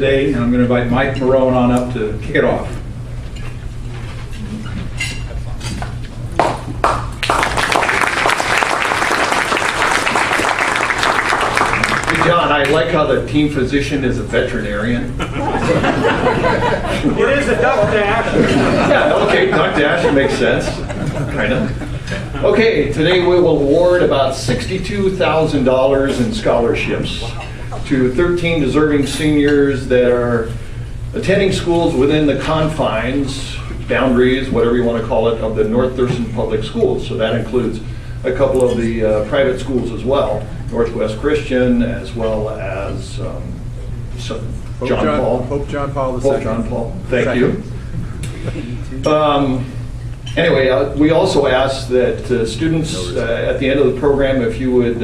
today, and I'm going to invite Mike Marone on up to kick it off. Hey John, I like how the team physician is a veterinarian. It is a duck dash. Yeah, okay, duck dash makes sense, kind of. Okay, today we will award about $62,000 in scholarships to 13 deserving seniors that are attending schools within the confines, boundaries, whatever you want to call it, of the North Thurston Public Schools. So that includes a couple of the private schools as well, Northwest Christian, as well as Pope John Paul. Pope John Paul II. Pope John Paul. Thank you. Anyway, we also asked that students at the end of the program, if you would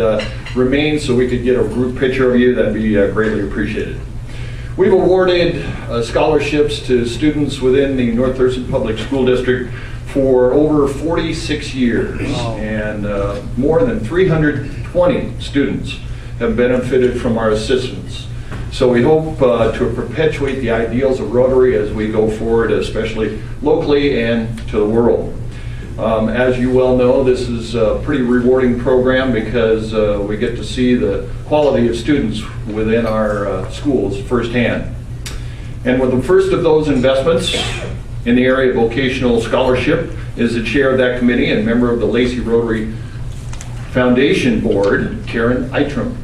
remain so we could get a group picture of you, that'd be greatly appreciated. We've awarded scholarships to students within the North Thurston Public School District for over 46 years, and more than 320 students have benefited from our assistance. So we hope to perpetuate the ideals of Rotary as we go forward, especially locally and to the world. As you well know, this is a pretty rewarding program because we get to see the quality of students within our schools firsthand. And with the first of those investments in the area of vocational scholarship is the chair of that committee and member of the Lacey Rotary Foundation Board, Karen Eitram.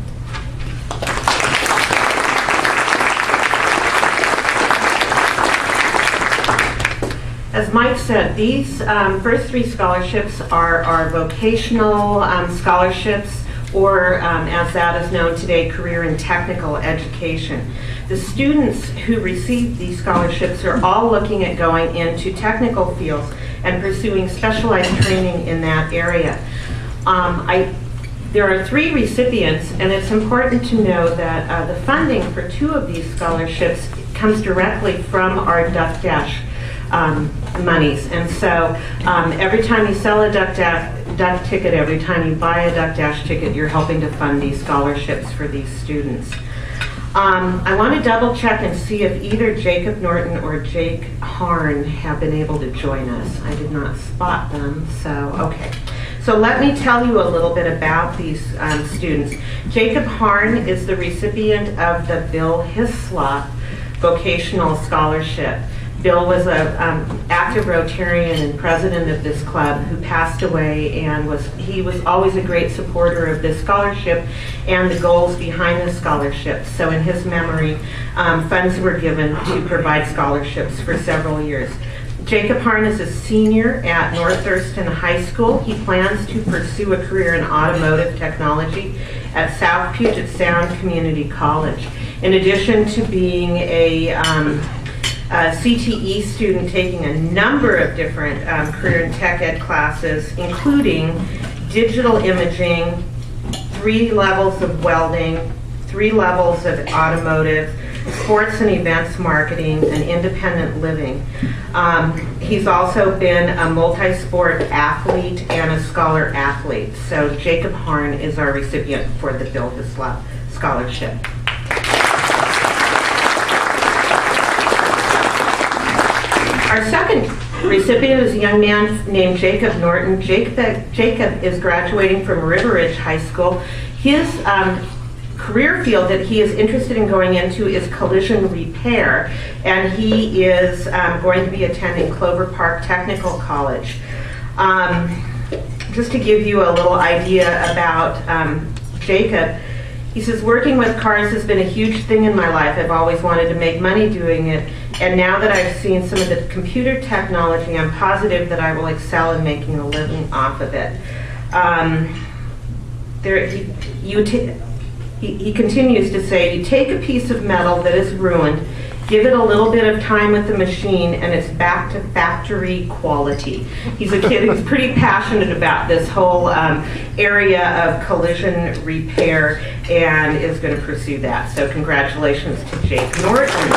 As Mike said, these first three scholarships are vocational scholarships, or as that is known today, career and technical education. The students who receive these scholarships are all looking at going into technical fields and pursuing specialized training in that area. There are three recipients, and it's important to know that the funding for two of these scholarships comes directly from our Duck Dash monies. And so every time you sell a Duck ticket, every time you buy a Duck Dash ticket, you're helping to fund these scholarships for these students. I want to double check and see if either Jacob Norton or Jake Harn have been able to join us. I did not spot them, so okay. So let me tell you a little bit about these students. Jacob Harn is the recipient of the Bill Hislop Vocational Scholarship. Bill was an active Rotarian and president of this club who passed away, and he was always a great supporter of this scholarship and the goals behind the scholarship. So in his memory, funds were given to provide scholarships for several years. Jacob Harn is a senior at North Thurston High School. He plans to pursue a career in automotive technology at South Puget Sound Community College. In addition to being a CTE student taking a number of different career and tech ed classes, including digital imaging, 3 levels of welding, 3 levels of automotive, sports and events marketing, and independent living. He's also been a multi-sport athlete and a scholar athlete. So Jacob Harn is our recipient for the Bill Hislop Scholarship. Our second recipient is a young man named Jacob Norton. Jacob is graduating from River Ridge High School. His career field that he is interested in going into is collision repair, and he is going to be attending Clover Park Technical College. Just to give you a little idea about Jacob, he says, working with cars has been a huge thing in my life. I've always wanted to make money doing it. And now that I've seen some of the computer technology, I'm positive that I will excel in making a living off of it. He continues to say, you take a piece of metal that is ruined, give it a little bit of time with the machine, and it's back to factory quality. He's a kid who's pretty passionate about this whole area of collision repair and is going to pursue that. So congratulations to Jake Norton.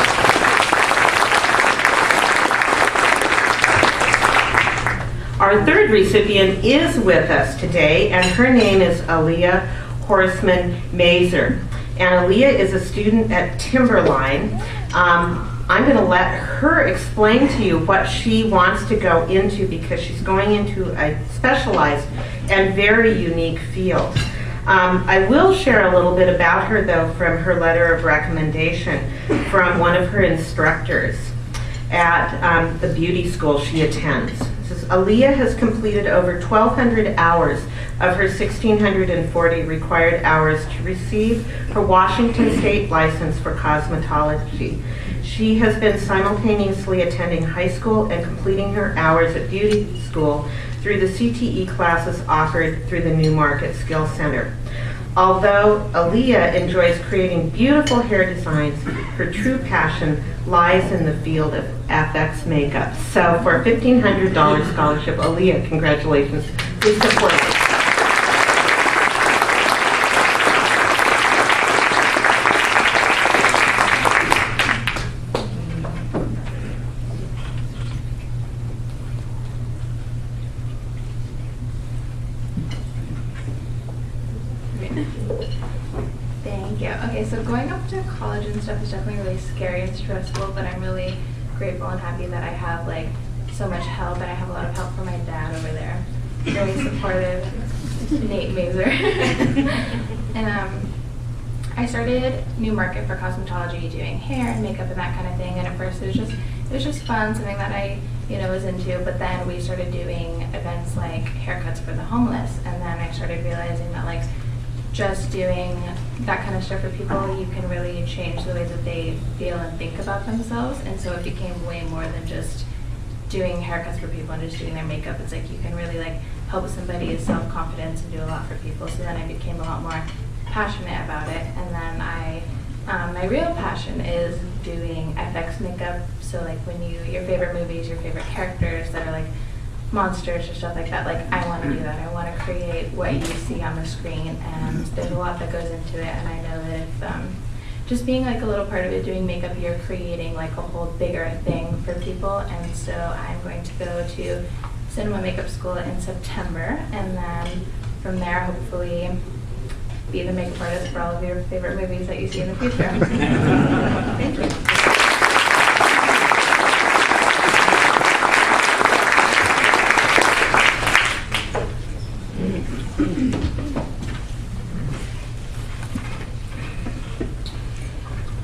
Our third recipient is with us today, and her name is Aaliyah Horseman Mazer. And Aaliyah is a student at Timberline. I'm going to let her explain to you what she wants to go into, because she's going into a specialized and very unique field. I will share a little bit about her, though, from her letter of recommendation from one of her instructors at the beauty school she attends. It says, Aaliyah has completed over 1,200 hours of her 1,640 required hours to receive her Washington State license for cosmetology. She has been simultaneously attending high school and completing her hours at beauty school through the CTE classes offered through the Newmarket Skill Center. Although Aaliyah enjoys creating beautiful hair designs, her true passion lies in the field of FX makeup. So for a $1,500 scholarship, Aaliyah, congratulations. Please support her. Thank you. Okay, so going up to college and stuff is definitely really scary and stressful, but I'm really grateful and happy that I have like so much help, and I have a lot of help from my dad over there. Very supportive, Nate Mazer. And I started Newmarket for cosmetology, doing hair and makeup and that kind of thing. And at first it was just fun, something that I was into. But then we started doing events like haircuts for the homeless, and then I started realizing that like just doing that kind of stuff for people, you can really change the ways that they feel and think about themselves. And so it became way more than just doing haircuts for people and just doing their makeup. It's like you can really like help somebody's self-confidence and do a lot for people. So then I became a lot more passionate about it. And then my real passion is doing FX makeup. So like when your favorite movies, your favorite characters that are like monsters or stuff like that, like I want to do that. I want to create what you see on the screen, and there's a lot that goes into it. And I know that if just being like a little part of it, doing makeup, you're creating like a whole bigger thing for people. And so I'm going to go to cinema makeup school in September, and then from there hopefully be the makeup artist for all of your favorite movies that you see in the future. Thank you.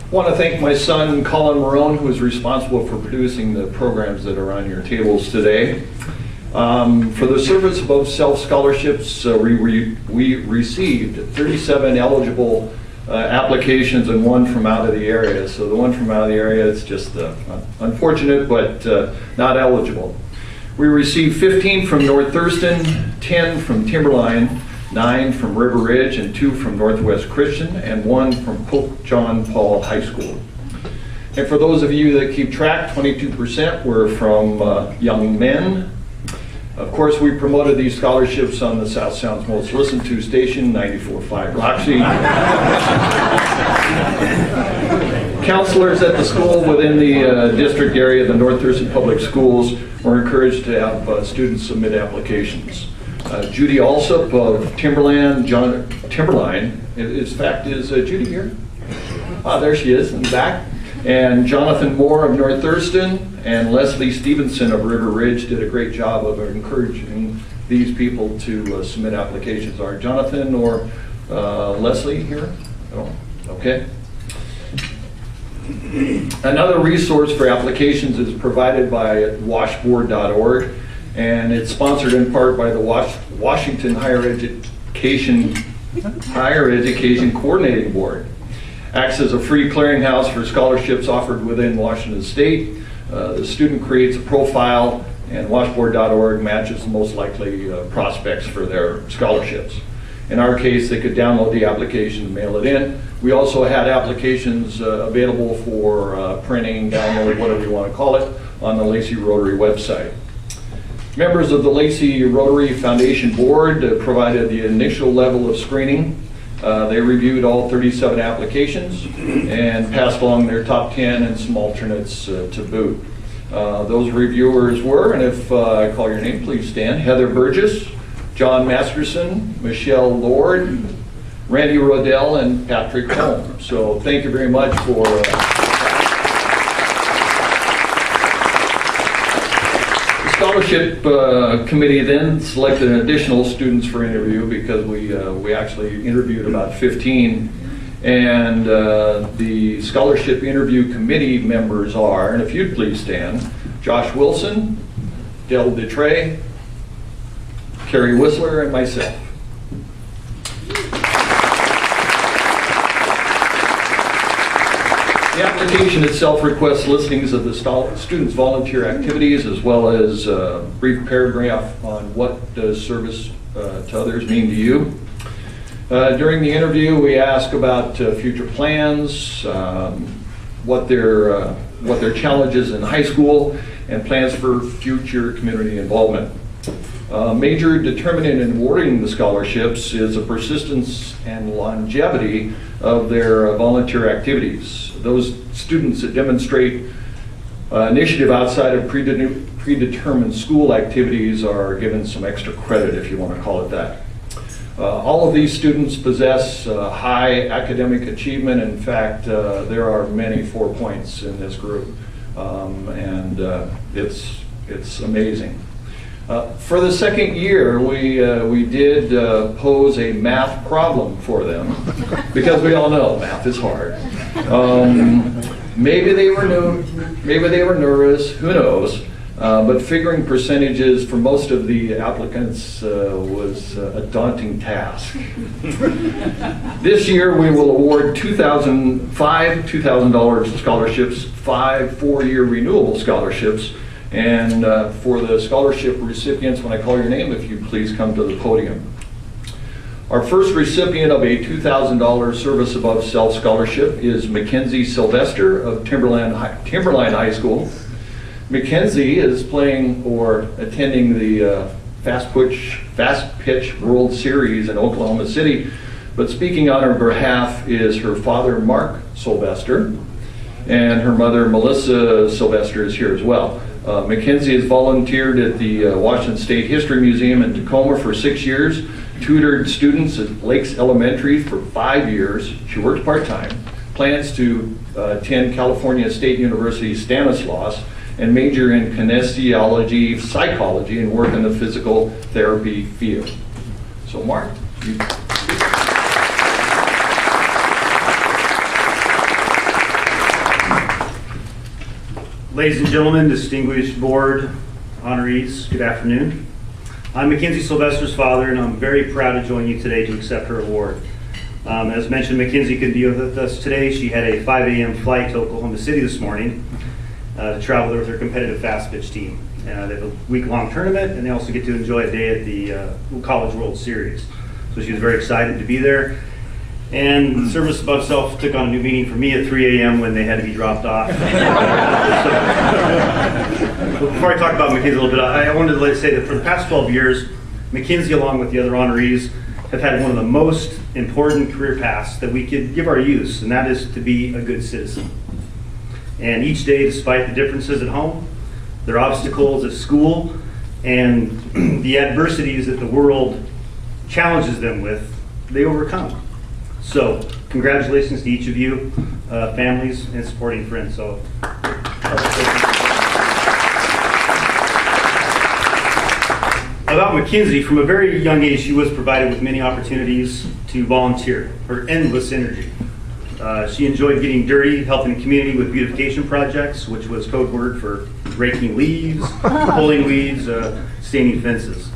I want to thank my son, Colin Marone, who is responsible for producing the programs that are on your tables today. For the Service Above Self scholarships, we received 37 eligible applications and one from out of the area. So the one from out of the area is just unfortunate, but not eligible. We received 15 from North Thurston, 10 from Timberline, 9 from River Ridge, and 2 from Northwest Christian, and 1 from Pope John Paul High School. And for those of you that keep track, 22% were from young men. Of course, we promoted these scholarships on the South Sound's most listened to station, 94.5 Roxy. Counselors at the school within the district area, the North Thurston Public Schools, were encouraged to have students submit applications. Judy Alsop of Timberline, in fact, is Judy here? Ah, there she is in the back. And Jonathan Moore of North Thurston and Leslie Stevenson of River Ridge did a great job of encouraging these people to submit applications. Are Jonathan or Leslie here? Oh, okay. Another resource for applications is provided by washboard.org, and it's sponsored in part by the Washington Higher Education Coordinating Board. Acts as a free clearinghouse for scholarships offered within Washington State. The student creates a profile, and washboard.org matches the most likely prospects for their scholarships. In our case, they could download the application and mail it in. We also had applications available for printing, download, whatever you want to call it, on the Lacey Rotary website. Members of the Lacey Rotary Foundation Board provided the initial level of screening. They reviewed all 37 applications and passed along their top 10 and some alternates to boot. Those reviewers were, and if I call your name, please stand, Heather Burgess, John Masterson, Michelle Lord, Randy Rodell, and Patrick Holm. So thank you very much for scholarship committee then selected additional students for interview because we actually interviewed about 15. And the scholarship interview committee members are, and if you'd please stand, Josh Wilson, Del DeTrey, Carrie Whistler, and myself. The application itself requests listings of the students' volunteer activities as well as a brief paragraph on what does service to others mean to you. During the interview, we ask about future plans, what their challenges in high school, and plans for future community involvement. Major determinant in awarding the scholarships is the persistence and longevity of their volunteer activities. Those students that demonstrate initiative outside of predetermined school activities are given some extra credit, if you want to call it that. All of these students possess high academic achievement. In fact, there are many 4 points in this group, and it's amazing. For the second year, we did pose a math problem for them because we all know math is hard. Maybe they were nervous, who knows? But figuring percentages for most of the applicants was a daunting task. This year we will award five $2,000 scholarships, 5 4-year renewable scholarships, and for the scholarship recipients, when I call your name, if you please come to the podium. Our first recipient of a $2,000 Service Above Self scholarship is Mackenzie Sylvester of Timberline High School. Mackenzie is playing or attending the Fast Pitch World Series in Oklahoma City, but speaking on her behalf is her father, Mark Sylvester, and her mother, Melissa Sylvester, is here as well. Mackenzie has volunteered at the Washington State History Museum in Tacoma for 6 years, tutored students at Lakes Elementary for 5 years. She works part-time, plans to attend California State University Stanislaus, and major in kinesiology, psychology, and work in the physical therapy field. So Mark, you... Ladies and gentlemen, distinguished board honorees, good afternoon. I'm Mackenzie Sylvester's father, and I'm very proud to join you today to accept her award. As mentioned, Mackenzie couldn't be with us today. She had a 5 a.m. flight to Oklahoma City this morning to travel with her competitive fast pitch team. They have a week-long tournament, and they also get to enjoy a day at the College World Series. So she was very excited to be there. And Service Above Self took on a new meaning for me at 3 a.m. when they had to be dropped off. Before I talk about Mackenzie a little bit, I wanted to say that for the past 12 years, Mackenzie, along with the other honorees, have had one of the most important career paths that we could give our youth, and that is to be a good citizen. And each day, despite the differences at home, their obstacles at school, and the adversities that the world challenges them with, they overcome. So, congratulations to each of you, families, and supporting friends. So, about Mackenzie, from a very young age, she was provided with many opportunities to volunteer, her endless energy. She enjoyed getting dirty, helping the community with beautification projects, which was code word for raking leaves, pulling weeds, staining fences.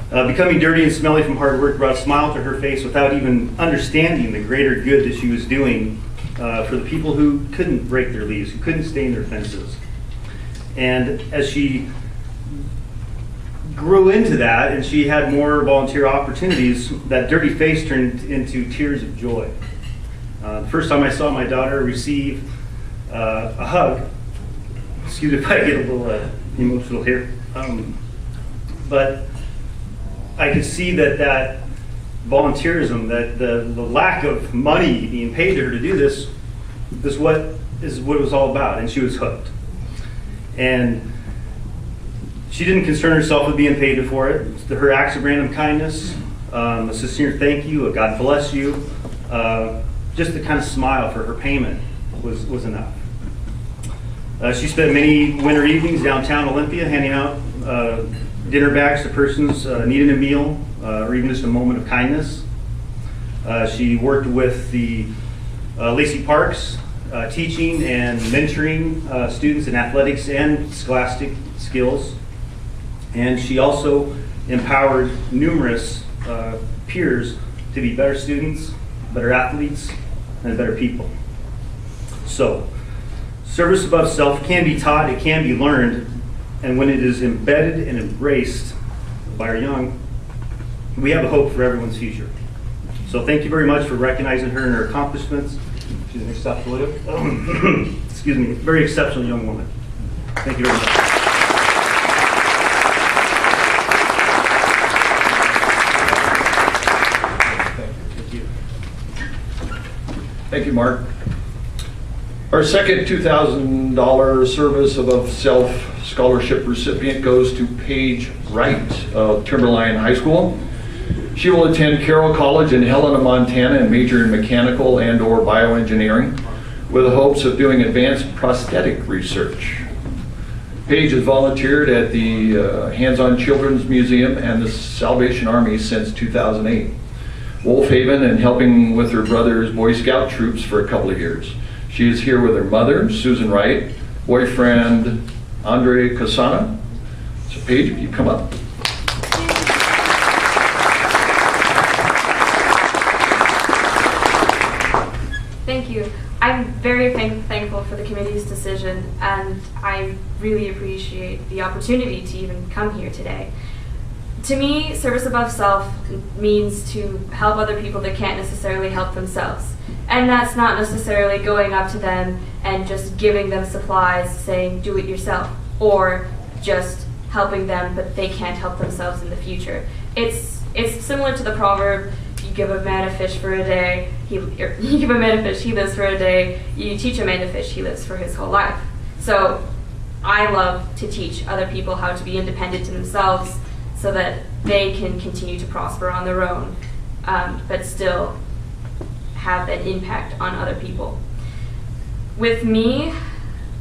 Becoming dirty and smelly from hard work brought a smile to her face without even understanding the greater good that she was doing for the people who couldn't rake their leaves, who couldn't stain their fences. And as she grew into that and she had more volunteer opportunities, that dirty face turned into tears of joy. The first time I saw my daughter receive a hug, excuse me if I get a little emotional here, but I could see that volunteerism, that the lack of money being paid to her to do this is what it was all about, and she was hooked. And she didn't concern herself with being paid for it. Her acts of random kindness, a sincere thank you, a God bless you, just the kind of smile for her payment was enough. She spent many winter evenings downtown Olympia handing out dinner bags to persons needing a meal or even just a moment of kindness. She worked with the Lacey Parks, teaching and mentoring students in athletics and scholastic skills. And she also empowered numerous peers to be better students, better athletes, and better people. So, service above self can be taught, it can be learned, and when it is embedded and embraced by our young, we have a hope for everyone's future. So thank you very much for recognizing her and her accomplishments. She's an exceptional, excuse me, very exceptional young woman. Thank you very much. Thank you. Thank you, Mark. Our second $2,000 Service Above Self Scholarship recipient goes to Paige Wright of Timberline High School. She will attend Carroll College in Helena, Montana and major in mechanical and/or bioengineering with the hopes of doing advanced prosthetic research. Paige has volunteered at the Hands-On Children's Museum and the Salvation Army since 2008. Wolf Haven and helping with her brother's Boy Scout troops for a couple of years. She is here with her mother, Susan Wright, boyfriend, Andre Casana. So Paige, if you come up. Thank you. I'm very thankful for the committee's decision, and I really appreciate the opportunity to even come here today. To me, service above self means to help other people that can't necessarily help themselves. And that's not necessarily going up to them and just giving them supplies saying, do it yourself, or just helping them but they can't help themselves in the future. It's similar to the proverb, you give a man a fish for a day, you give a man a fish, he lives for a day, you teach a man to fish, he lives for his whole life. So I love to teach other people how to be independent in themselves so that they can continue to prosper on their own, but still have an impact on other people. With me,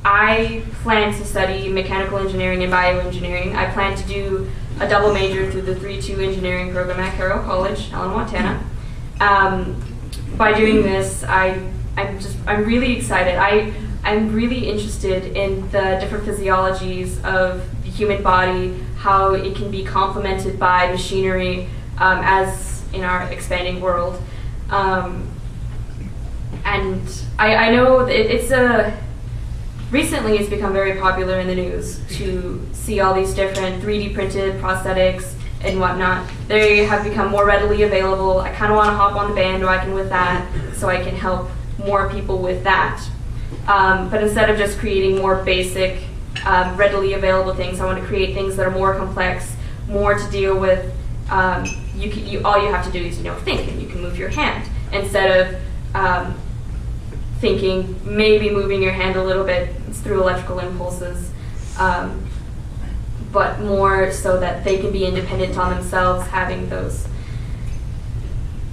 I plan to study mechanical engineering and bioengineering. I plan to do a double major through the 3-2 engineering program at Carroll College, Helena, Montana. By doing this, I'm really excited. I'm really interested in the different physiologies of the human body, how it can be complemented by machinery as in our expanding world. And I know that recently it's become very popular in the news to see all these different 3D printed prosthetics and whatnot. They have become more readily available. I kind of want to hop on the bandwagon with that so I can help more people with that. But instead of just creating more basic, readily available things, I want to create things that are more complex, more to deal with. All you have to do is think, and you can move your hand instead of thinking, maybe moving your hand a little bit through electrical impulses, but more so that they can be independent on themselves, having those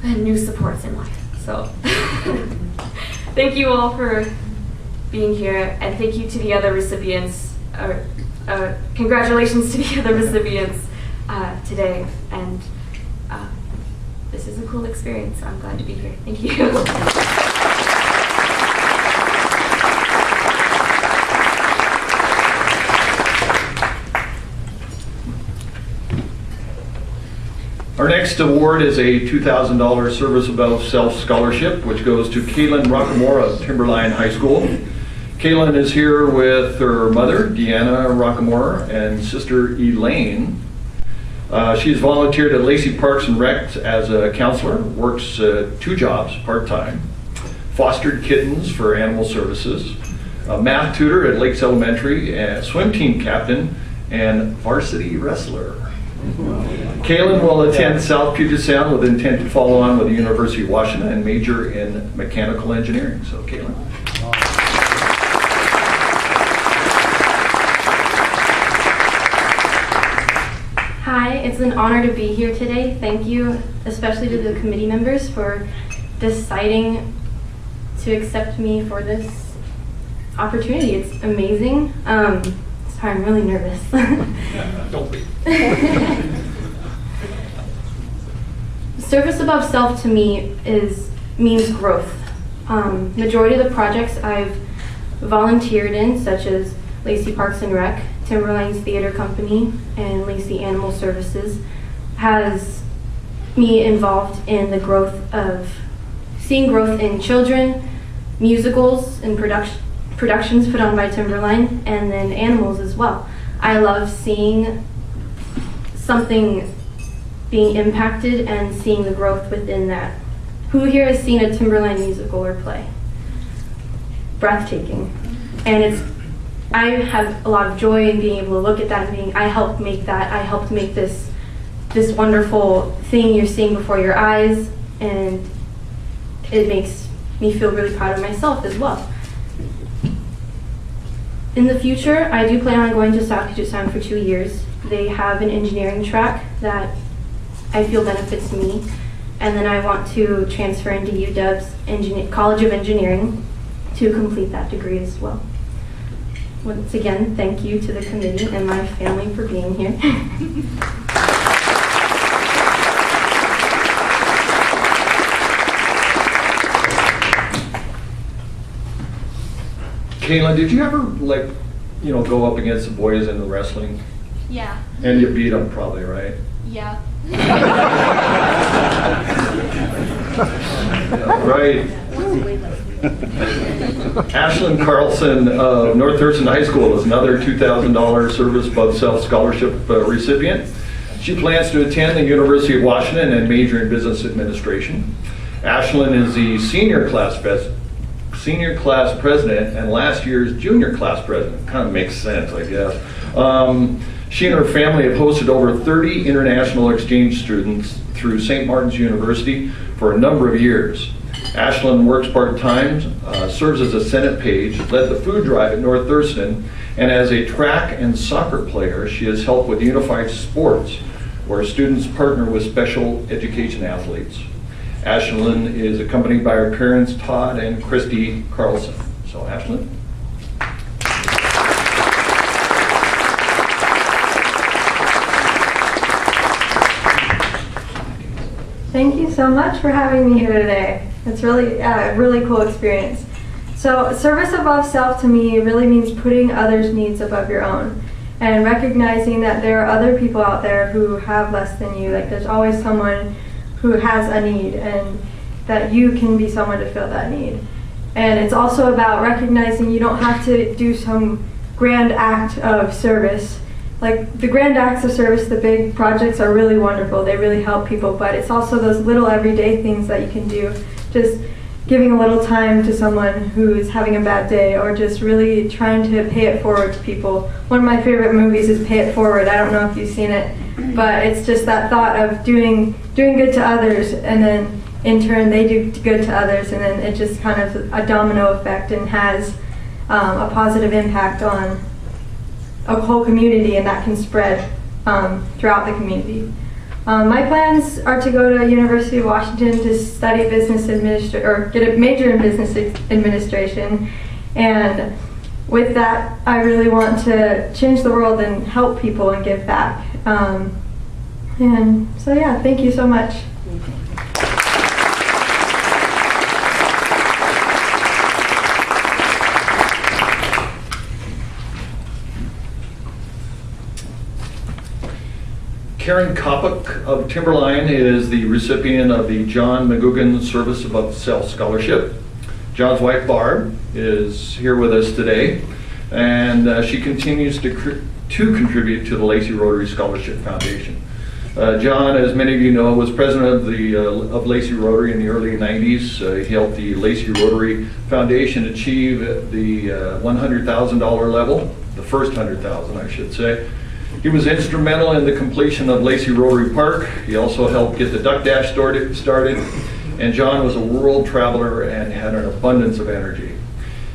new supports in life. So thank you all for being here, and thank you to the other recipients, congratulations to the other recipients today, and this is a cool experience. I'm glad to be here. Thank you. Our next award is a $2,000 Service Above Self Scholarship, which goes to Kaylin Rockamora of Timberline High School. Kaylin is here with her mother, Deanna Rockamora, and sister Elaine. She's volunteered at Lacey Parks and Rec as a counselor, works 2 jobs part-time, fostered kittens for animal services, a math tutor at Lakes Elementary, a swim team captain, and varsity wrestler. Kaylin will attend South Puget Sound with intent to follow on with the University of Washington and major in mechanical engineering. So, Kaylin. Hi, it's an honor to be here today. Thank you, especially to the committee members for deciding to accept me for this opportunity. It's amazing. It's Sorry, I'm really nervous. Don't be. Service above self to me means growth. Majority of the projects I've volunteered in, such as Lacey Parks and Rec, Timberline's Theater Company, and Lacey Animal Services, has me involved in the growth of seeing growth in children, musicals, and productions put on by Timberline, and then animals as well. I love seeing something being impacted and seeing the growth within that. Who here has seen a Timberline musical or play? Breathtaking. And I have a lot of joy in being able to look at that and I helped make this wonderful thing you're seeing before your eyes, and it makes me feel really proud of myself as well. In the future, I do plan on going to South Puget Sound for 2 years. They have an engineering track that I feel benefits me, and then I want to transfer into UW's College of Engineering to complete that degree as well. Once again, thank you to the committee and my family for being here. Kayla, did you ever go up against the boys in the wrestling? Yeah. And you beat them probably, right? Yeah. Right. Ashlyn Carlson of North Thurston High School is another $2,000 Service Above Self Scholarship recipient. She plans to attend the University of Washington and major in business administration. Ashlyn is the senior class president and last year's junior class president. Kind of makes sense, I guess. She and her family have hosted over 30 international exchange students through St. Martin's University for a number of years. Ashlyn works part-time, serves as a Senate page, led the food drive at North Thurston, and as a track and soccer player, she has helped with Unified Sports, where students partner with special education athletes. Ashlyn is accompanied by her parents, Todd and Christy Carlson. So, Ashlyn. Thank you so much for having me here today. It's really a really cool experience. So service above self to me really means putting others' needs above your own and recognizing that there are other people out there who have less than you. Like there's always someone who has a need and that you can be someone to fill that need. And it's also about recognizing you don't have to do some grand act of service. Like the grand acts of service, the big projects are really wonderful. They really help people, but it's also those little everyday things that you can do. Just giving a little time to someone who's having a bad day, or just really trying to pay it forward to people. One of my favorite movies is Pay It Forward. I don't know if you've seen it, but it's just that thought of doing good to others, and then in turn they do good to others, and then it just kind of a domino effect and has a positive impact on a whole community, and that can spread throughout the community. My plans are to go to University of Washington to study business or get a major in business administration, and with that I really want to change the world and help people and give back. And so yeah, thank you so much. Karen Kopik of Timberline is the recipient of the John McGugan Service Above Self Scholarship. John's wife Barb is here with us today, and she continues to contribute to the Lacey Rotary Scholarship Foundation. John, as many of you know, was president of Lacey Rotary in the early 90s. He helped the Lacey Rotary Foundation achieve the $100,000 level, the first $100,000 I should say. He was instrumental in the completion of Lacey Rotary Park. He also helped get the Duck Dash started, and John was a world traveler and had an abundance of energy.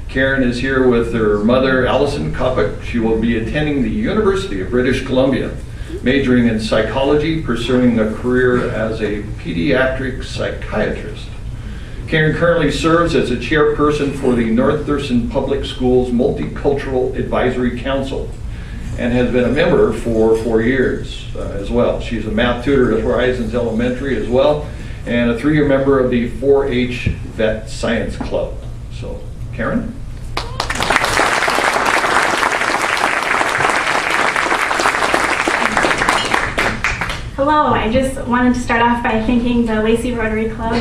Karen is here with her mother, Allison Kopik. She will be attending the University of British Columbia, majoring in psychology, pursuing a career as a pediatric psychiatrist. Karen currently serves as a chairperson for the North Thurston Public Schools Multicultural Advisory Council and has been a member for 4 years as well. She's a math tutor at Horizons Elementary as well, and a 3-year member of the 4-H Vet Science Club. So, Karen? Hello, I just wanted to start off by thanking the Lacey Rotary Club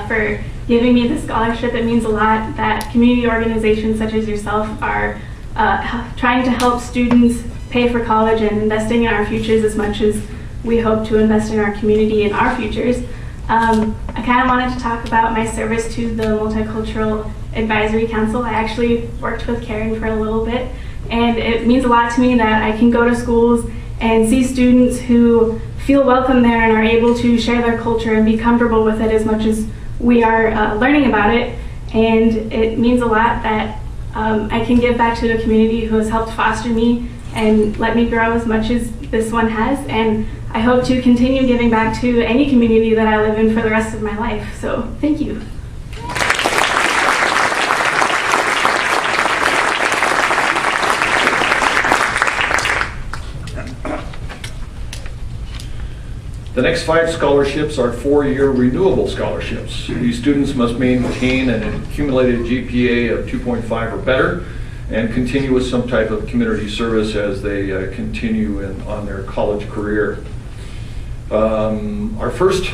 for giving me the scholarship. It means a lot that community organizations such as yourself are trying to help students pay for college and investing in our futures as much as we hope to invest in our community and our futures. I kind of wanted to talk about my service to the Multicultural Advisory Council. I actually worked with Karen for a little bit, and it means a lot to me that I can go to schools and see students who feel welcome there and are able to share their culture and be comfortable with it as much as we are learning about it. And it means a lot that I can give back to the community who has helped foster me and let me grow as much as this one has. And I hope to continue giving back to any community that I live in for the rest of my life. So thank you. The next 5 scholarships are 4-year renewable scholarships. These students must maintain an accumulated GPA of 2.5 or better and continue with some type of community service as they continue on their college career. Our first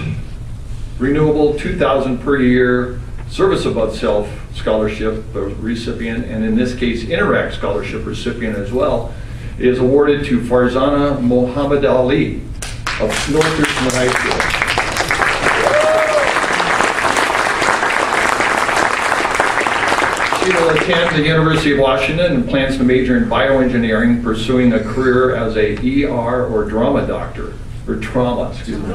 renewable $2,000 per year service above self scholarship recipient, and in this case Interact scholarship recipient as well, is awarded to Farzana Mohammed Ali of North Thurston High School. She will attend the University of Washington and plans to major in bioengineering, pursuing a career as a ER or drama doctor, or trauma, excuse me.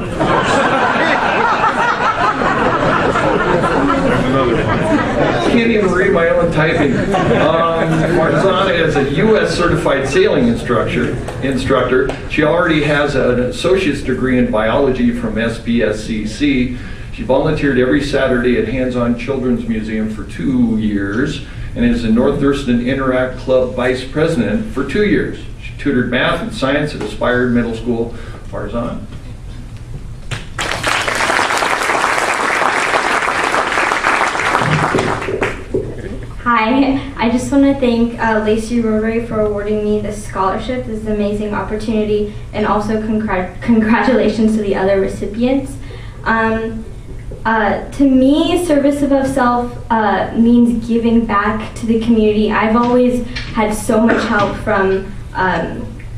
Can't even read my own typing. Farzana is a U.S. certified sailing instructor. She already has an associate's degree in biology from SBSCC. She volunteered every Saturday at Hands-On Children's Museum for 2 years and is the North Thurston Interact Club Vice President for 2 years. She tutored math and science at Aspired Middle School. Farzana. Hi, I just want to thank Lacey Rotary for awarding me this scholarship. This is an amazing opportunity, and also congratulations to the other recipients. To me, service above self means giving back to the community. I've always had so much help from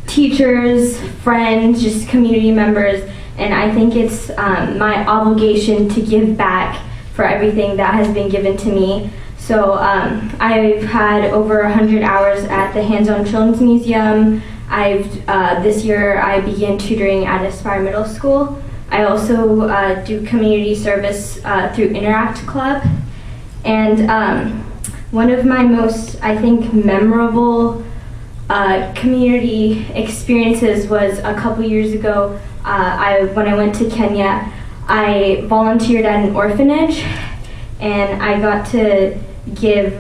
teachers, friends, just community members, and I think it's my obligation to give back for everything that has been given to me. So I've had over 100 hours at the Hands-On Children's Museum. This year I began tutoring at Aspire Middle School. I also do community service through Interact Club. And one of my most, I think, memorable community experiences was a couple years ago when I went to Kenya. I volunteered at an orphanage, and I got to give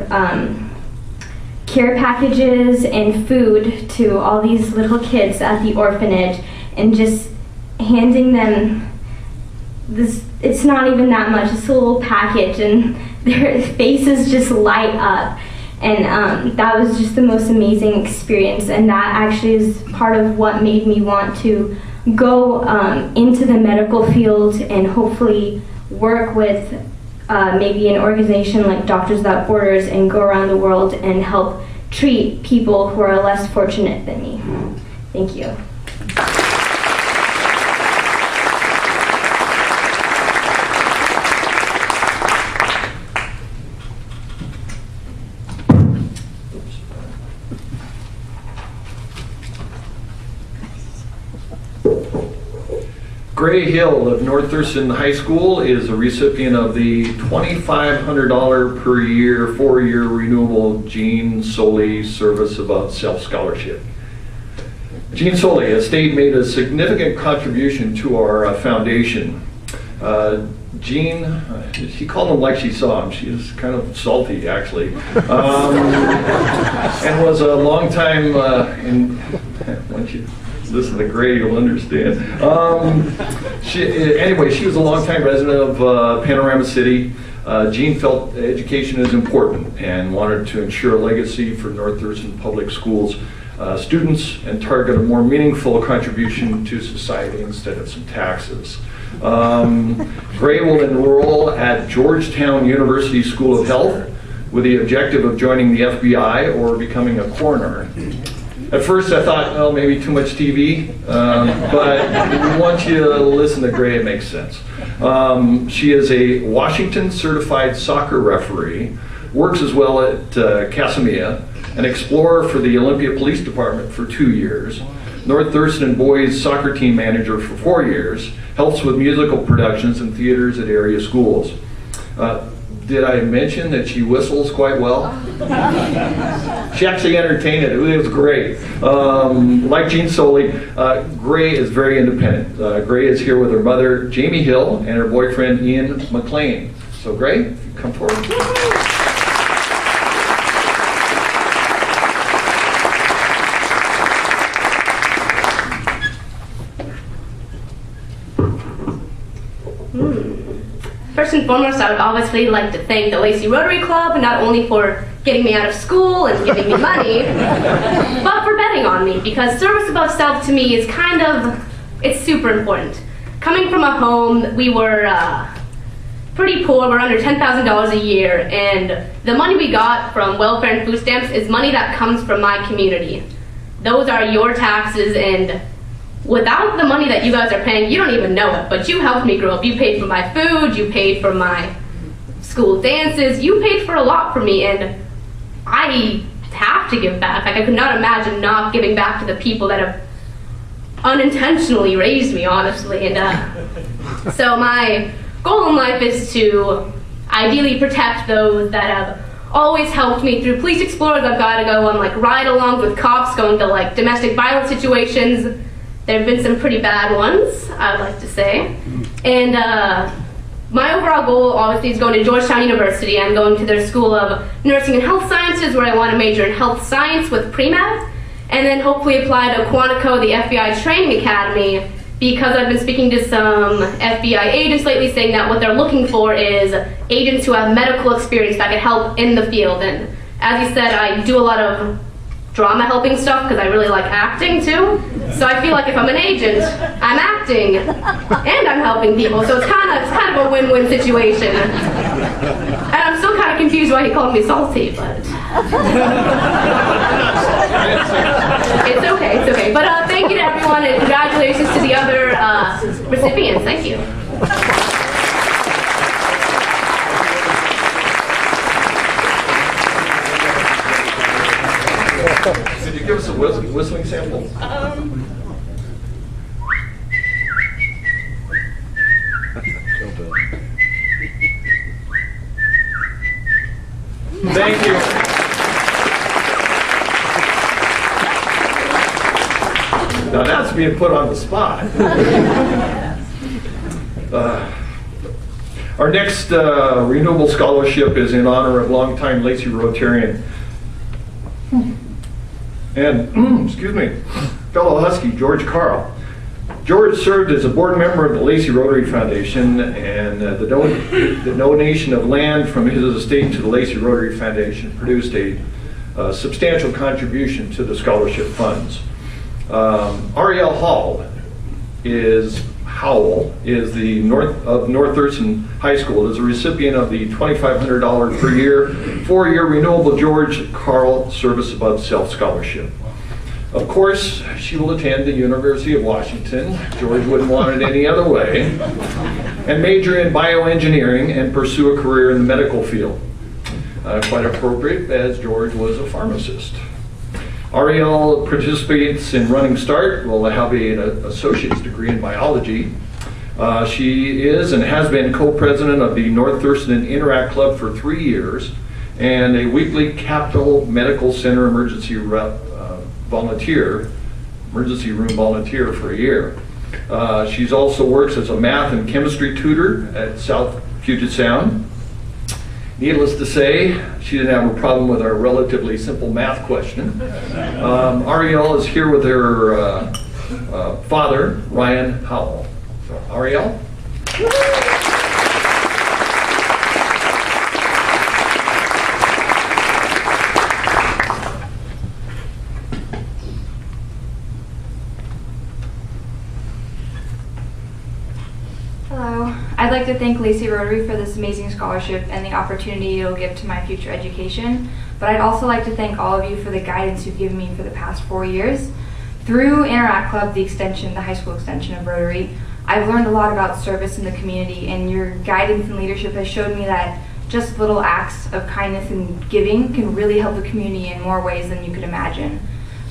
care packages and food to all these little kids at the orphanage, and just handing them this, it's not even that much, it's a little package, and their faces just light up. And that was just the most amazing experience, and that actually is part of what made me want to go into the medical field and hopefully work with maybe an organization like Doctors Without Borders and go around the world and help treat people who are less fortunate than me. Thank you. Gray Hill of North Thurston High School is a recipient of the $2,500 per year, 4-year renewable Jean Soley Service Above Self Scholarship. Jean Soley, a state, made a significant contribution to our foundation. Jean, she called him like she saw him. She was kind of salty, actually, and was a longtime Once you listen to Gray, you'll understand. Anyway, she was a longtime resident of Panorama City. Jean felt education is important and wanted to ensure a legacy for North Thurston Public Schools students and target a more meaningful contribution to society instead of some taxes. Gray will enroll at Georgetown University School of Health with the objective of joining the FBI or becoming a coroner. At first I thought, well, maybe too much TV, but once you listen to Gray, it makes sense. She is a Washington certified soccer referee, works as well at Casamia, an explorer for the Olympia Police Department for 2 years, North Thurston boys soccer team manager for 4 years, helps with musical productions and theaters at area schools. Did I mention that she whistles quite well? She actually entertained it. It was great. Like Jean Soley, Gray is very independent. Gray is here with her mother, Jamie Hill, and her boyfriend, Ian McLean. So Gray, if you come forward. First and foremost, I would obviously like to thank the Lacey Rotary Club, not only for getting me out of school and giving me money, but for betting on me, because service above self to me is it's super important. Coming from a home, we were pretty poor, we're under $10,000 a year, and the money we got from welfare and food stamps is money that comes from my community. Those are your taxes, and without the money that you guys are paying, you don't even know it, but you helped me grow up. You paid for my food, you paid for my school dances, you paid for a lot for me, and I have to give back. Like, I could not imagine not giving back to the people that have unintentionally raised me, honestly. And so my goal in life is to ideally protect those that have always helped me through police explorers. I've got to go on like ride-alongs with cops, going to like domestic violence situations. There have been some pretty bad ones, I would like to say. And my overall goal, obviously, is going to Georgetown University. I'm going to their School of Nursing and Health Sciences, where I want to major in health science with pre-med, and then hopefully apply to Quantico, the FBI Training Academy, because I've been speaking to some FBI agents lately saying that what they're looking for is agents who have medical experience that can help in the field. And as you said, I do a lot of drama helping stuff because I really like acting too. So I feel like if I'm an agent, I'm acting and I'm helping people. So it's kind of a win-win situation. And I'm still kind of confused why he called me salty, but it's okay. But thank you to everyone, and congratulations to the other recipients. Thank you. Could you give us a whistling sample? Thank you. Now that's being put on the spot. Our next renewable scholarship is in honor of longtime Lacey Rotarian and, excuse me, fellow Husky, George Carl. George served as a board member of the Lacey Rotary Foundation, and the donation of land from his estate to the Lacey Rotary Foundation produced a substantial contribution to the scholarship funds. Ariel Howell is the North Thurston High School, is a recipient of the $2,500 per year, 4-year renewable George Carl Service Above Self Scholarship. Of course, she will attend the University of Washington. George wouldn't want it any other way. And major in bioengineering and pursue a career in the medical field. Quite appropriate, as George was a pharmacist. Ariel participates in Running Start, will have an associate's degree in biology. She is and has been co-president of the North Thurston Interact Club for 3 years and a weekly Capital Medical Center emergency room volunteer for a year. She's also works as a math and chemistry tutor at South Puget Sound. Needless to say, she didn't have a problem with our relatively simple math question. Ariel is here with her father, Ryan Howell. So, Ariel? Hello. I'd like to thank Lacey Rotary for this amazing scholarship and the opportunity it'll give to my future education. But I'd also like to thank all of you for the guidance you've given me for the past 4 years. Through Interact Club, the high school extension of Rotary, I've learned a lot about service in the community, and your guidance and leadership has showed me that just little acts of kindness and giving can really help the community in more ways than you could imagine.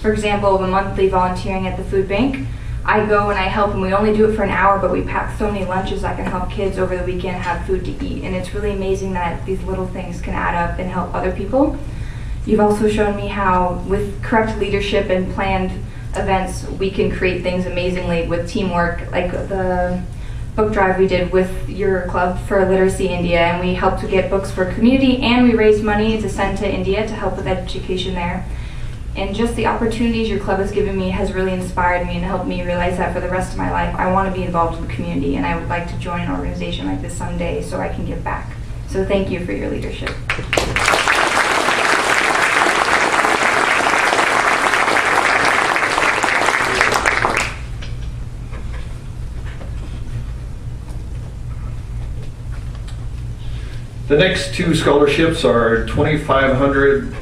For example, the monthly volunteering at the food bank, I go and I help, and we only do it for an hour, but we pack so many lunches that can help kids over the weekend have food to eat. And it's really amazing that these little things can add up and help other people. You've also shown me how, with correct leadership and planned events, we can create things amazingly with teamwork, like the book drive we did with your club for Literacy India, and we helped to get books for community, and we raised money to send to India to help with education there. And just the opportunities your club has given me has really inspired me and helped me realize that for the rest of my life, I want to be involved in the community, and I would like to join an organization like this someday so I can give back. So thank you for your leadership. The next two scholarships are $2,500.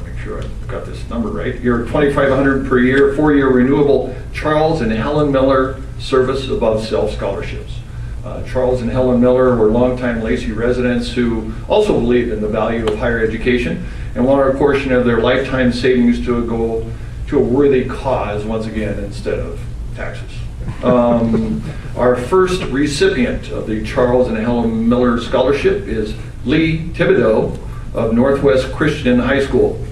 Make sure I've got this number right. Your $2,500 per year, 4-year renewable Charles and Helen Miller Service Above Self scholarships. Charles and Helen Miller were longtime Lacey residents who also believed in the value of higher education and wanted a portion of their lifetime savings to go to a worthy cause once again instead of taxes. Our first recipient of the Charles and Helen Miller Scholarship is Lee Thibodeau of Northwest Christian High School.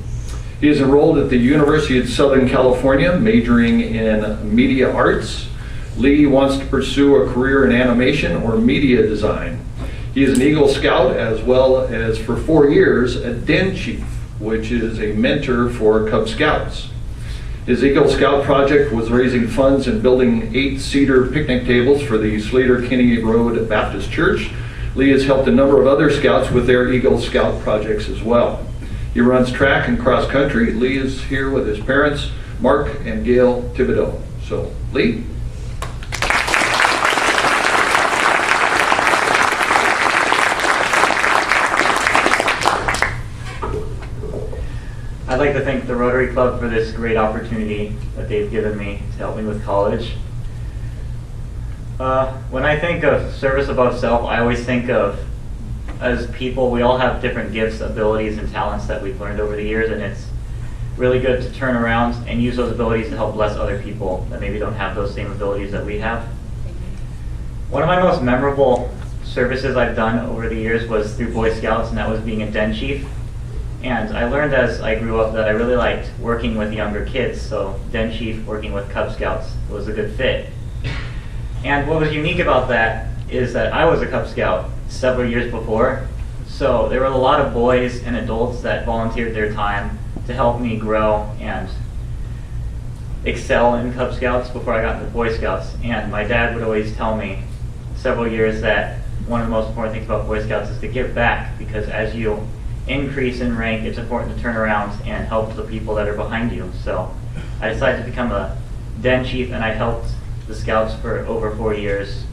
He is enrolled at the University of Southern California, majoring in media arts. Lee wants to pursue a career in animation or media design. He is an Eagle Scout, as well as for 4 years a Den Chief, which is a mentor for Cub Scouts. His Eagle Scout project was raising funds and building 8 cedar picnic tables for the Slater-Kinney Road Baptist Church. Lee has helped a number of other scouts with their Eagle Scout projects as well. He runs track and cross country. Lee is here with his parents, Mark and Gail Thibodeau. So, Lee? I'd like to thank the Rotary Club for this great opportunity that they've given me to help me with college. When I think of service above self, I always think of, as people, we all have different gifts, abilities, and talents that we've learned over the years, and it's really good to turn around and use those abilities to help bless other people that maybe don't have those same abilities that we have. One of my most memorable services I've done over the years was through Boy Scouts, and that was being a Den Chief. And I learned as I grew up that I really liked working with younger kids, so Den Chief working with Cub Scouts was a good fit. And what was unique about that is that I was a Cub Scout several years before, so there were a lot of boys and adults that volunteered their time to help me grow and excel in Cub Scouts before I got into Boy Scouts. And my dad would always tell me several years that one of the most important things about Boy Scouts is to give back, because as you increase in rank, it's important to turn around and help the people that are behind you. So I decided to become a Den Chief, and I helped the Scouts for over 4 years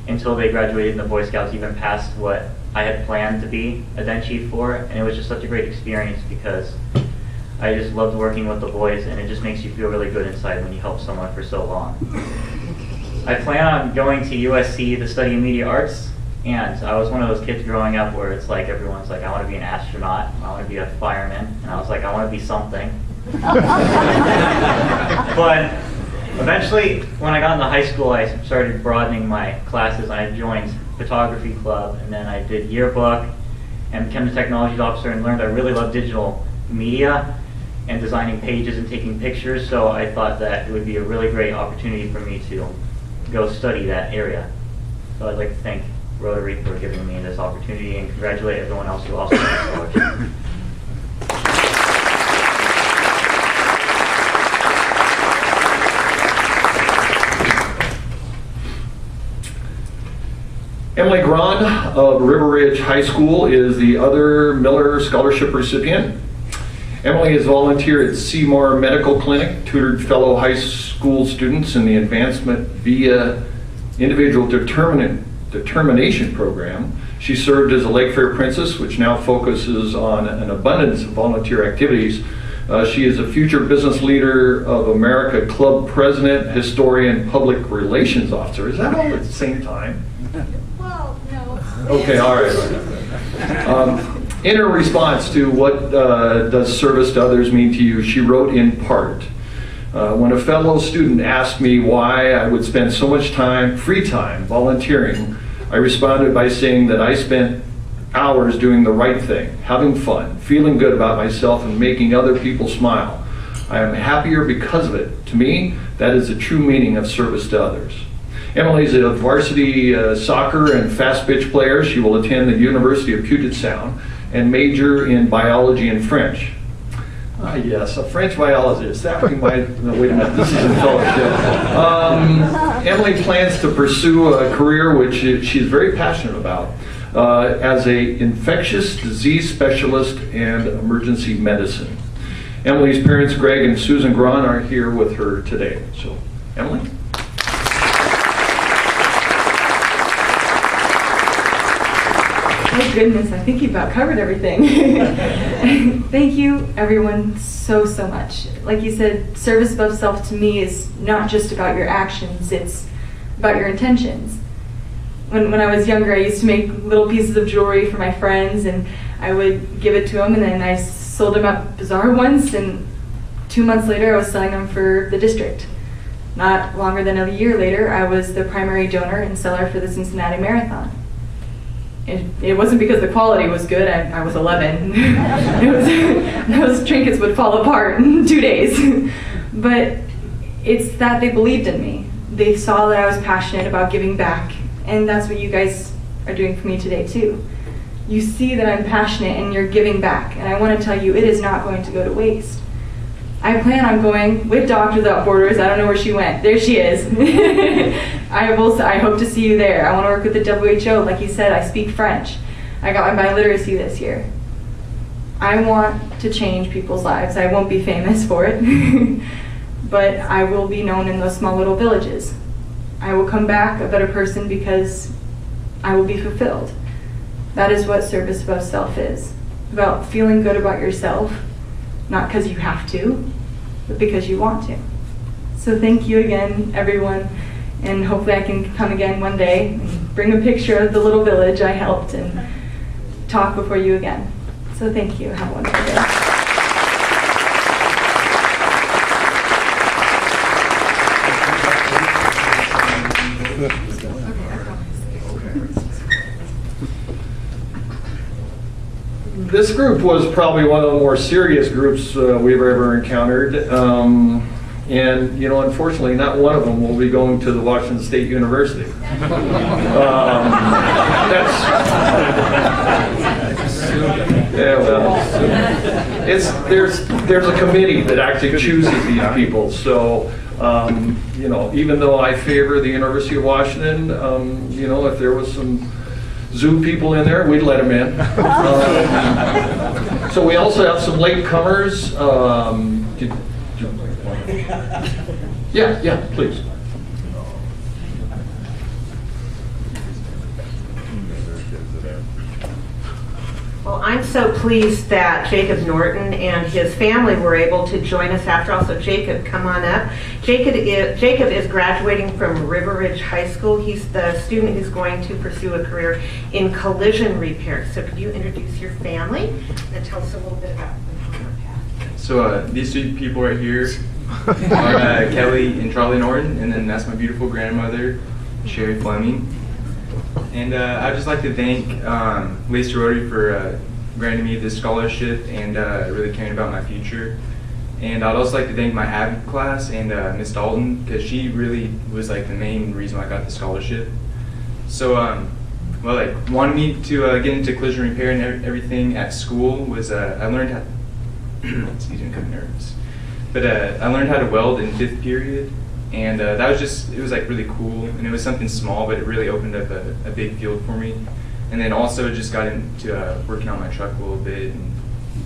until they graduated in the Boy Scouts, even past what I had planned to be a Den Chief for. And it was just such a great experience because I just loved working with the boys, and it just makes you feel really good inside when you help someone for so long. I plan on going to USC to study media arts. And I was one of those kids growing up where it's like everyone's like, I want to be an astronaut, I want to be a fireman, and I was like, I want to be something. But eventually, when I got into high school, I started broadening my classes. I joined photography club, and then I did yearbook, and became a technology officer, and learned I really love digital media and designing pages and taking pictures. So I thought that it would be a really great opportunity for me to go study that area. So I'd like to thank Rotary for giving me this opportunity, and congratulate everyone else who also got a scholarship. Emily Grahn of River Ridge High School is the other Miller Scholarship recipient. Emily has volunteered at Seymour Medical Clinic, tutored fellow high school students in the Advancement via Individual Determination Program. She served as a Lake Fair Princess, which now focuses on an abundance of volunteer activities. She is a future business leader of America Club president, historian, public relations officer. Is that all at the same time? Well, no. Okay, all right. In her response to what does service to others mean to you, she wrote in part, when a fellow student asked me why I would spend so much time, free time, volunteering, I responded by saying that I spent hours doing the right thing, having fun, feeling good about myself, and making other people smile. I am happier because of it. To me, that is the true meaning of service to others. Emily's a varsity soccer and fast pitch player. She will attend the University of Puget Sound and major in biology and French. Yes, a French biologist. That we might, no, wait a minute, this is in fellowship. Emily plans to pursue a career which she's very passionate about as a infectious disease specialist and emergency medicine. Emily's parents, Greg and Susan Grahn, are here with her today. So, Emily? Oh goodness, I think you about covered everything. Thank you everyone so much. Like you said, service above self to me is not just about your actions, it's about your intentions. When I was younger, I used to make little pieces of jewelry for my friends, and I would give it to them, and then I sold them at Bazaar once, and 2 months later I was selling them for the district. Not longer than a year later, I was the primary donor and seller for the Cincinnati Marathon. It wasn't because the quality was good. I was 11. Those trinkets would fall apart in 2 days. But it's that they believed in me. They saw that I was passionate about giving back, and that's what you guys are doing for me today too. You see that I'm passionate and you're giving back, and I want to tell you it is not going to go to waste. I plan on going with Doctors Without Borders. I don't know where she went. There she is. I hope to see you there. I want to work with the WHO. Like you said, I speak French. I got my biliteracy this year. I want to change people's lives. I won't be famous for it, but I will be known in those small little villages. I will come back a better person because I will be fulfilled. That is what service above self is. About feeling good about yourself, not because you have to, but because you want to. So thank you again, everyone, and hopefully I can come again one day and bring a picture of the little village I helped and talk before you again. So thank you. Have a wonderful day. This group was probably one of the more serious groups we've ever encountered. And, you know, unfortunately, not one of them will be going to the Washington State University. There's a committee that actually chooses these people. So, you know, even though I favor the University of Washington, you know, if there was some zoo people in there, we'd let them in. So we also have some latecomers. Yeah, please. Well, I'm so pleased that Jacob Norton and his family were able to join us after all. So Jacob, come on up. Jacob is graduating from River Ridge High School. He's the student who's going to pursue a career in collision repair. So could you introduce your family and tell us a little bit about your path? So these three people right here are Kelly and Charlie Norton, and then that's my beautiful grandmother, Sherry Fleming. And I'd just like to thank Lacey Rotary for granting me this scholarship and really caring about my future. And I'd also like to thank my AVID class and Miss Dalton, because she really was like the main reason why I got the scholarship. So wanted me to get into collision repair and everything at school was I learned how. Excuse me, I'm kind of nervous. But I learned how to weld in 5th period, and that was it was like really cool, and it was something small, but it really opened up a big field for me. And then also just got into working on my truck a little bit and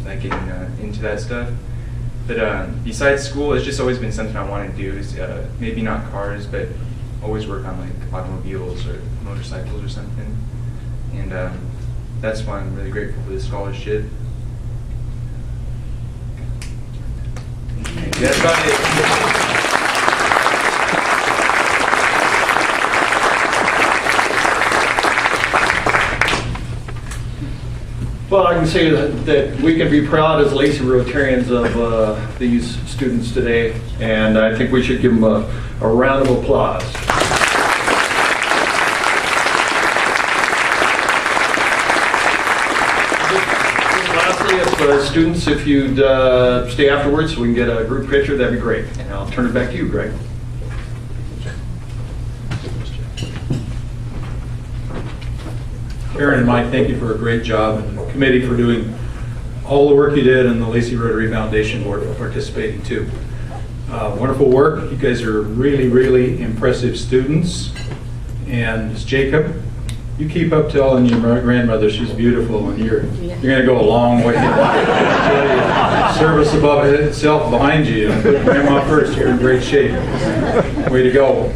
like getting into that stuff. But besides school, it's just always been something I want to do. Is maybe not cars, but always work on like automobiles or motorcycles or something. And that's why I'm really grateful for this scholarship. That's about it. Well, I can say that we can be proud as Lacey Rotarians of these students today, and I think we should give them a round of applause. Lastly, if students, if you'd stay afterwards so we can get a group picture, that'd be great. And I'll turn it back to you, Greg. Aaron and Mike, thank you for a great job, and the committee for doing all the work you did, and the Lacey Rotary Foundation board for participating too. Wonderful work. You guys are really, really impressive students. And Jacob, you keep up telling your grandmother she's beautiful, and you're going to go a long way. Service above itself behind you. Put grandma first. You're in great shape. Way to go.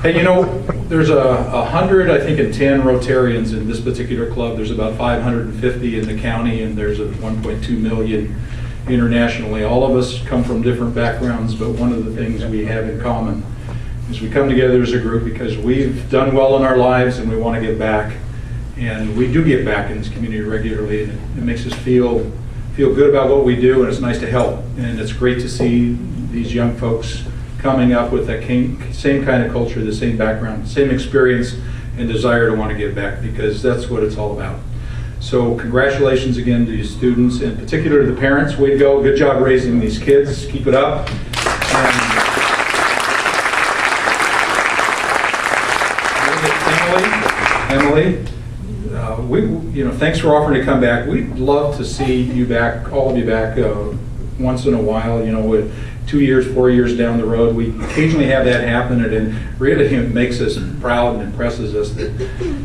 Hey, you know, there's 110 Rotarians in this particular club. There's about 550 in the county, and there's 1.2 million internationally. All of us come from different backgrounds, but one of the things we have in common is we come together as a group because we've done well in our lives and we want to give back. And we do give back in this community regularly, and it makes us feel good about what we do, and it's nice to help. And it's great to see these young folks coming up with that same kind of culture, the same background, same experience, and desire to want to give back, because that's what it's all about. So congratulations again to you students, and particularly to the parents. Way to go. Good job raising these kids. Keep it up. And Emily, thanks for offering to come back. We'd love to see you back, all of you back once in a while, with 2 years, 4 years down the road. We occasionally have that happen, and it really makes us proud and impresses us that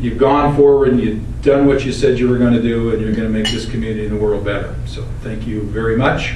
you've gone forward and you've done what you said you were going to do, and you're going to make this community and the world better. So thank you very much.